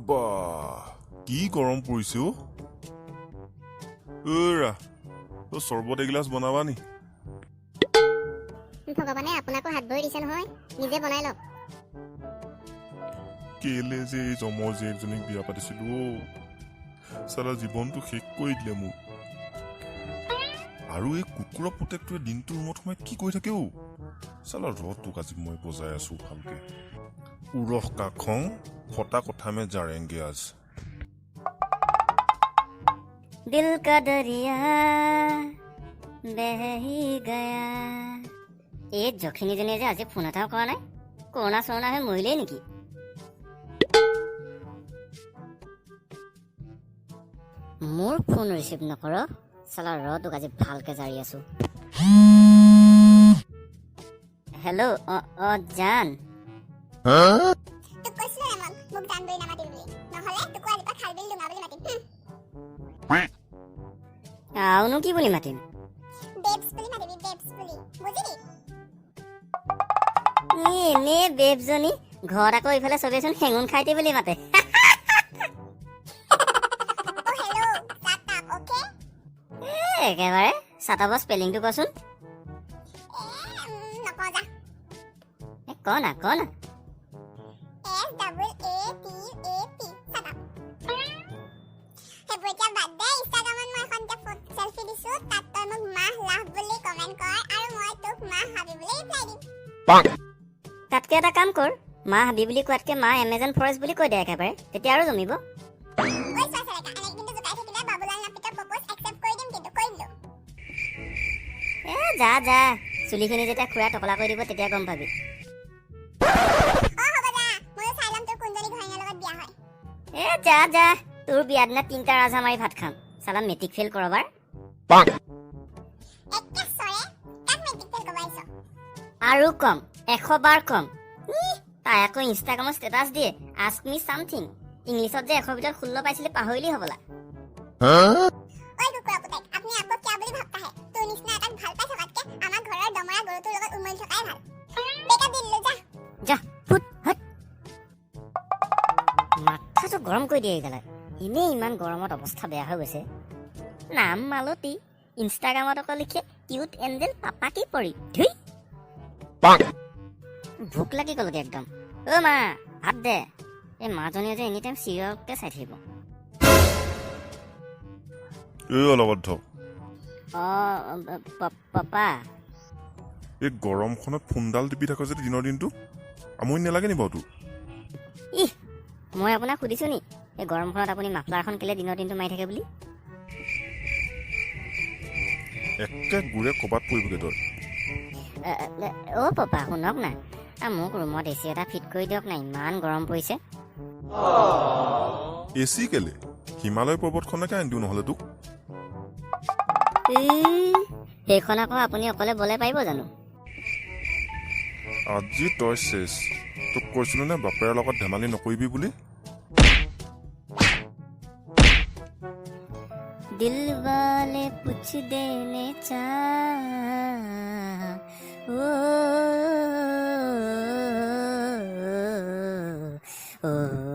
বাহ কি গৰম পৰিছে অ ওৰা তো সৰবত এগিলাস বনাবা নি ভগৱানে আপোনাকো হাত ভৰি দিছে নহয় নিজে বনাই লওক কেলে যে এই জমৰ জীয়েকজনীক বিয়া পাতিছিলো অ সাৰা জীৱনটো শেষ কৰি দিলে মোক আৰু এই কুকুৰৰ পুতেকটোৱে দিনটো ৰুমত সোমাই কি কৰি থাকে অ সালা ৰটোক আজি মই বজাই আছো ভালকে উৰহ কাখং ফটা কথা মে জাৰেংগে আজ दिल का दरिया बह ही गया এই জখিনীজনীয়ে যে আজি ফোন এটাও কৰা নাই কৰোণা চৰোণা হৈ মৰিলেই নেকি মোৰ ফোন ৰিচিভ নকৰ চালা ৰ তোক আজি ভালকে জাৰি আছো হেল্ল' জান তোক কৈছিলো এমন মোক জান বই নামাতি বুলি নহলে তোক আজি পা খাল বিল দুঙা বুলি মাতিম আউনো কি বুলি মাতিম বেবস বুলি মাতিবি বেবস বুলি বুজিলি এনে বেবজনী ঘৰত আকৌ ইফালে চবেচোন হেঙুন খাইতে বুলি মাতে একেবাৰে সাতাব স্পেলিংটো কচোন কনা কনা তাতকে এটা কাম কৰ মা হাবি বুলি কোৱাতকে মা এমেজন ফৰেষ্ট বুলি কৈ দে একেবাৰে তেতিয়া আৰু জমিব যা যা চুলিখিনি যেতিয়া খুৰা টকলা কৰি দিব তেতিয়া গম পাবি যা যা তোৰ বিয়া দিনা 3টা ৰাজা মাৰি ভাত খাম চালা মেট্ৰিক ফেল কৰবাৰ আৰু কম 100 বাৰ কম তাই আকৌ ইনষ্টাগ্ৰামত ষ্টেটাছ দিয়ে আস্ক মি সামথিং ইংলিছত যে 100 ভিতৰত 16 পাইছিলে পাহৰিলি হ'বলা মাথাটো গৰম কৰি দিয়ে এইগালে এনেই ইমান গৰমত অৱস্থা বেয়া হৈ গৈছে নাম মালতী ইনষ্টাগ্ৰামত আকৌ লিখে কিউট এঞ্জেল পাপা কি পৰি ধুই ভোক লাগি গ'লগে একদম অ মা ভাত দে এই মাজনীয়ে যে এনি টাইম চিৰিয়েলকে চাই থাকিব এই অলগত থ পাপা এই গৰমখনত ফোনডাল টিপি থাক যে দিনৰ দিনটো আমনি নালাগে নি বাৰু তোৰ মই আপোনাক সুধিছো নি এই গৰমখনত আপুনি মাফলাৰখন কেলে দিনৰ দিনটো মাৰি থাকে বুলি একে গুৰে কবাত পৰিবগে তই অ পাপা শুনক না মোক ৰুমত এচি এটা ফিট কৰি দিয়ক না ইমান গৰম পৰিছে এচি কেলে হিমালয় পৰ্বতখনকে আনি দিওঁ নহ'লে তোক সেইখন আকৌ আপুনি অকলে বলে পাৰিব জানো আজি তই চেছ তোক কৈছিলো নে বাপেৰৰ লগত ধেমালি নকৰিবি বুলি दिल वाले पूछ देने ओ ओ